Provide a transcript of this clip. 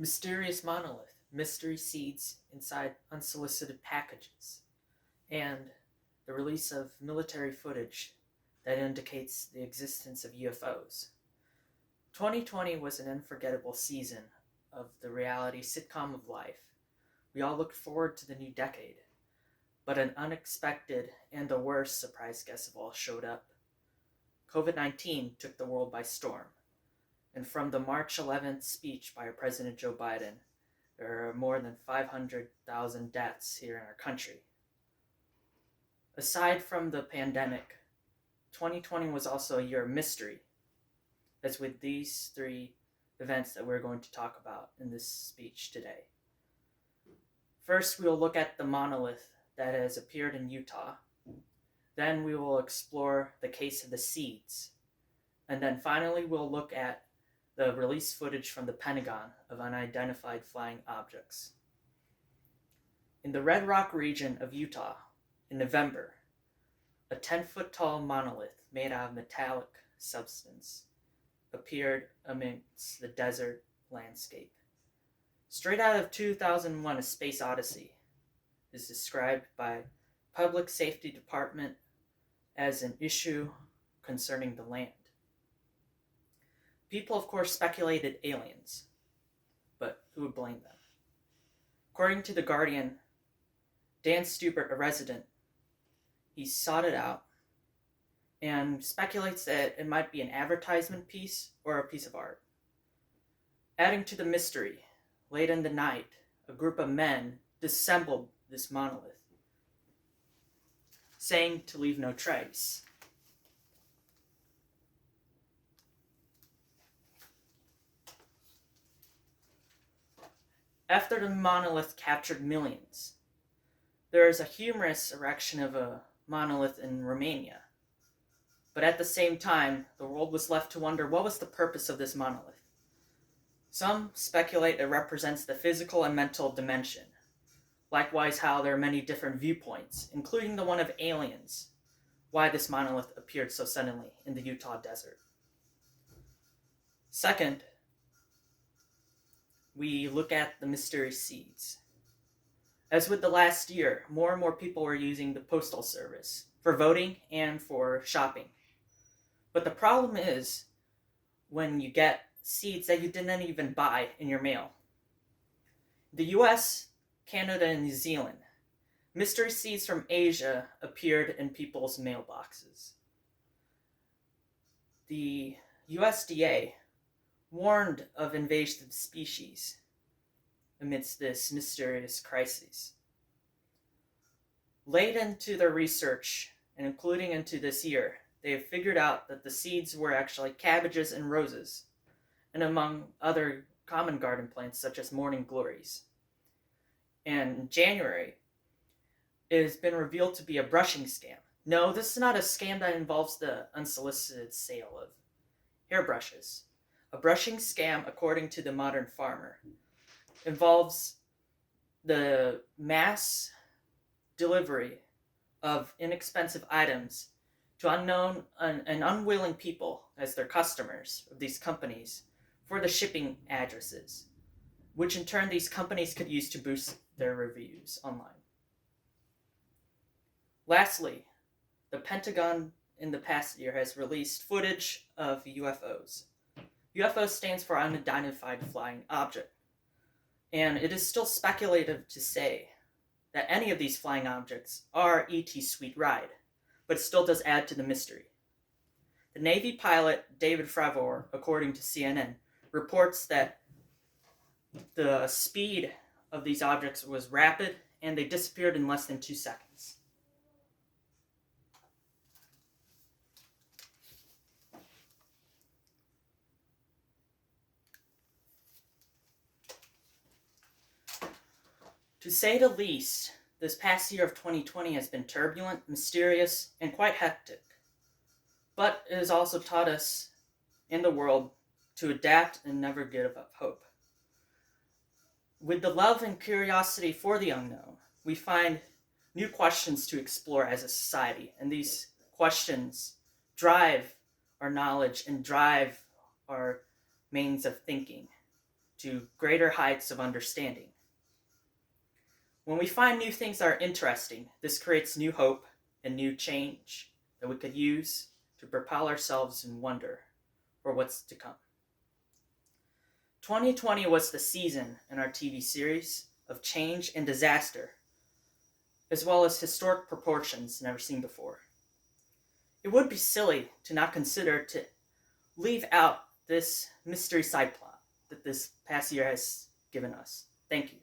Mysterious monolith, mystery seeds inside unsolicited packages, and the release of military footage that indicates the existence of UFOs. 2020 was an unforgettable season of the reality sitcom of life. We all looked forward to the new decade, but an unexpected and the worst surprise guest of all showed up. COVID 19 took the world by storm, and from the March 11th speech by President Joe Biden, there are more than 500,000 deaths here in our country. Aside from the pandemic, 2020 was also a year of mystery, as with these three events that we're going to talk about in this speech today. First, we will look at the monolith that has appeared in Utah. Then we will explore the case of the seeds. And then finally, we'll look at the released footage from the Pentagon of unidentified flying objects. In the Red Rock region of Utah, in November, a 10-foot tall monolith made out of metallic substance appeared amidst the desert landscape. Straight out of 2001: A Space Odyssey, is described by Public Safety Department as an issue concerning the land. People, of course, speculated aliens, but who would blame them? According to The Guardian, Dan Stubert, a resident, he sought it out and speculates that it might be an advertisement piece or a piece of art. Adding to the mystery, late in the night, a group of men disassembled this monolith, saying to leave no trace. After the monolith captured millions, there is a humorous erection of a monolith in Romania. But at the same time, the world was left to wonder what was the purpose of this monolith. Some speculate it represents the physical and mental dimension. Likewise, how there are many different viewpoints, including the one of aliens, why this monolith appeared so suddenly in the Utah desert. Second, we look at the mystery seeds. As with the last year, more and more people were using the postal service for voting and for shopping. But the problem is when you get seeds that you didn't even buy in your mail. The US, Canada, and New Zealand, mystery seeds from Asia appeared in people's mailboxes. The USDA warned of invasive species amidst this mysterious crisis. Late into their research, and including into this year, they have figured out that the seeds were actually cabbages and roses, and among other common garden plants such as morning glories. And in January, it has been revealed to be a brushing scam. No, this is not a scam that involves the unsolicited sale of hairbrushes. A brushing scam, according to the Modern Farmer, involves the mass delivery of inexpensive items to unknown and unwilling people as their customers of these companies for the shipping addresses, which in turn these companies could use to boost their reviews online. Lastly, the Pentagon in the past year has released footage of UFOs. UFO stands for Unidentified Flying Object, and it is still speculative to say that any of these flying objects are E.T.'s sweet ride, but it still does add to the mystery. The Navy pilot David Fravor, according to CNN, reports that the speed of these objects was rapid and they disappeared in less than 2 seconds. To say the least, this past year of 2020 has been turbulent, mysterious, and quite hectic. But it has also taught us and the world to adapt and never give up hope. With the love and curiosity for the unknown, we find new questions to explore as a society, and these questions drive our knowledge and drive our means of thinking to greater heights of understanding. When we find new things that are interesting, this creates new hope and new change that we could use to propel ourselves in wonder for what's to come. 2020 was the season in our TV series of change and disaster, as well as historic proportions never seen before. It would be silly to not consider to leave out this mystery side plot that this past year has given us. Thank you.